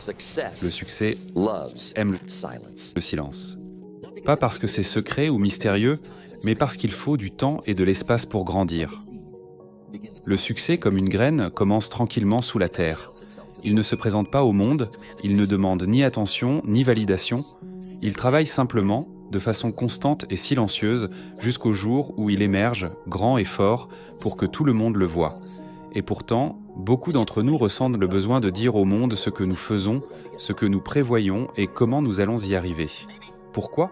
Le succès aime le silence. Pas parce que c'est secret ou mystérieux, mais parce qu'il faut du temps et de l'espace pour grandir. Le succès, comme une graine, commence tranquillement sous la terre. Il ne se présente pas au monde, il ne demande ni attention ni validation. Il travaille simplement, de façon constante et silencieuse, jusqu'au jour où il émerge, grand et fort, pour que tout le monde le voie. Et pourtant, beaucoup d'entre nous ressentent le besoin de dire au monde ce que nous faisons, ce que nous prévoyons et comment nous allons y arriver. Pourquoi ?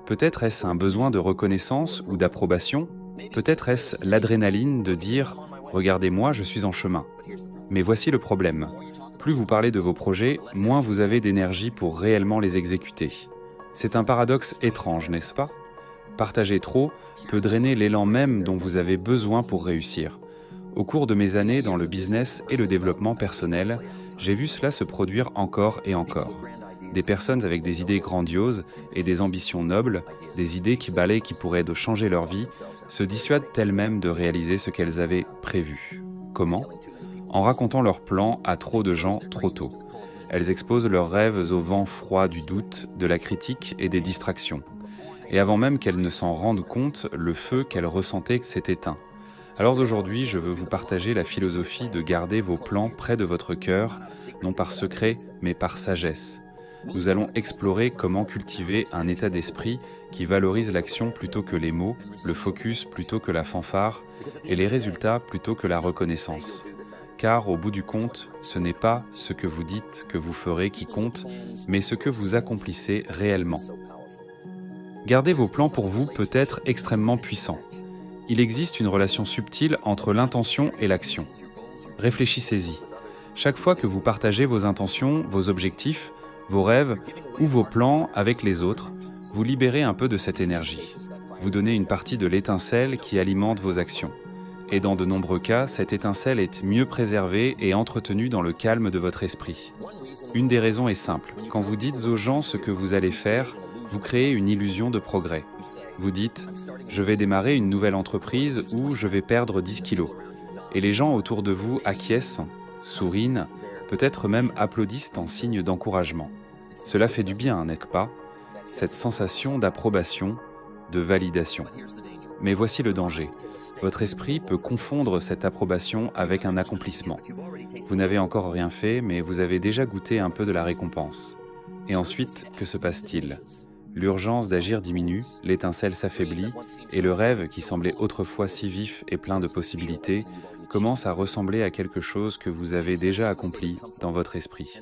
Peut-être est-ce un besoin de reconnaissance ou d'approbation ? Peut-être est-ce l'adrénaline de dire « Regardez-moi, je suis en chemin ». Mais voici le problème. Plus vous parlez de vos projets, moins vous avez d'énergie pour réellement les exécuter. C'est un paradoxe étrange, n'est-ce pas ? Partager trop peut drainer l'élan même dont vous avez besoin pour réussir. Au cours de mes années dans le business et le développement personnel, j'ai vu cela se produire encore et encore. Des personnes avec des idées grandioses et des ambitions nobles, des idées qui balaient qui pourraient de changer leur vie, se dissuadent elles-mêmes de réaliser ce qu'elles avaient prévu. Comment ? En racontant leurs plans à trop de gens trop tôt. Elles exposent leurs rêves au vent froid du doute, de la critique et des distractions. Et avant même qu'elles ne s'en rendent compte, le feu qu'elles ressentaient s'est éteint. Alors aujourd'hui, je veux vous partager la philosophie de garder vos plans près de votre cœur, non par secret, mais par sagesse. Nous allons explorer comment cultiver un état d'esprit qui valorise l'action plutôt que les mots, le focus plutôt que la fanfare, et les résultats plutôt que la reconnaissance. Car au bout du compte, ce n'est pas ce que vous dites que vous ferez qui compte, mais ce que vous accomplissez réellement. Garder vos plans pour vous peut être extrêmement puissant. Il existe une relation subtile entre l'intention et l'action. Réfléchissez-y. Chaque fois que vous partagez vos intentions, vos objectifs, vos rêves ou vos plans avec les autres, vous libérez un peu de cette énergie. Vous donnez une partie de l'étincelle qui alimente vos actions. Et dans de nombreux cas, cette étincelle est mieux préservée et entretenue dans le calme de votre esprit. Une des raisons est simple. Quand vous dites aux gens ce que vous allez faire, vous créez une illusion de progrès. Vous dites « je vais démarrer une nouvelle entreprise » ou « je vais perdre 10 kilos ». Et les gens autour de vous acquiescent, sourient, peut-être même applaudissent en signe d'encouragement. Cela fait du bien, n'est-ce pas ? Cette sensation d'approbation, de validation. Mais voici le danger. Votre esprit peut confondre cette approbation avec un accomplissement. Vous n'avez encore rien fait, mais vous avez déjà goûté un peu de la récompense. Et ensuite, que se passe-t-il ? L'urgence d'agir diminue, l'étincelle s'affaiblit, et le rêve, qui semblait autrefois si vif et plein de possibilités, commence à ressembler à quelque chose que vous avez déjà accompli dans votre esprit.